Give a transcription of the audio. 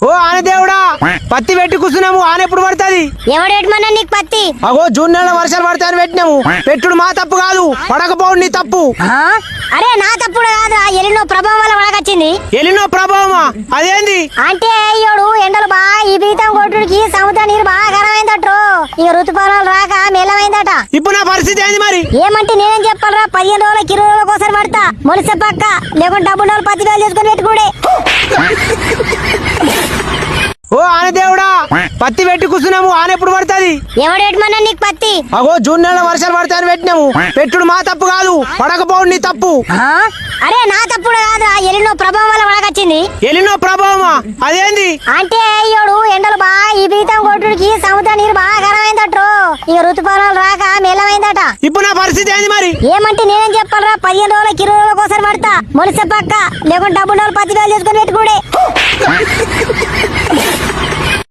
ఓ ఆన దేవుడా పత్తి పెట్టి కూర్చున్నాము ఆన ఎప్పుడు పడుతుంది? ఎవడేటమన్నా నీకు పత్తి? అగో జూన్ నెల వర్షాలు పడతాయని పెట్టినాము. పెట్టుడు మా తప్పు కాదు, పడకపోవడం నీ తప్పు. అరే నా తప్పుడు కాదురా, ఎలినో ప్రభావం వల్ల వడకొచ్చింది. ఎలినో ప్రభావమా? అదేంది? అంటే అయ్యోడు ఎండలు బాగా ఈ బీతం కొట్టుడికి సముద్ర నీరు బాగా గరమైందట్రు. ఇక ఋతుపవనాలు రాక మెల్లమైందట. ఇప్పుడు నా పరిస్థితి ఏంది మరి? ఏమంటే నేనేం చెప్పాలరా, 15 రోజులకి 20 రోజులకు ఒకసారి పడతా మొలిసే పక్క, లేకుంటే డబ్బు 10 వేలు చేసుకుని పెట్టుకోడే. ఓ ఆన దేవుడా పత్తి పెట్టి కూర్చున్నాము ఆన ఎప్పుడు పడుతుంది? ఎవడేటమన్నా నీకు పత్తి? అగో జూన్ నెల వర్షాలు పడతాయని పెట్టినాము. పెట్టుడు మా తప్పు కాదు, పడకపోవడం నీ తప్పు. అరే నా తప్పుడు కాదురా, ఎలినో ప్రభావం వల్ల వడకొచ్చింది. ఎలినో ప్రభావమా? అదేంది? అంటే అయ్యోడు ఎండలు బాగా ఈ బీతం కొట్టుడికి సముద్ర నీరు బాగా గరమైందట్రు. ఇక ఋతుపవనాలు రాక మెల్లమైందట. ఇప్పుడు నా పరిస్థితి ఏంది మరి? ఏమంటే నేనేం చెప్పాలరా, 15 రోజులకి 20 రోజులకు ఒకసారి పడతా మొలిసే పక్క, లేకుంటే డబ్బు 10 వేలు చేసుకుని పెట్టుకోడే.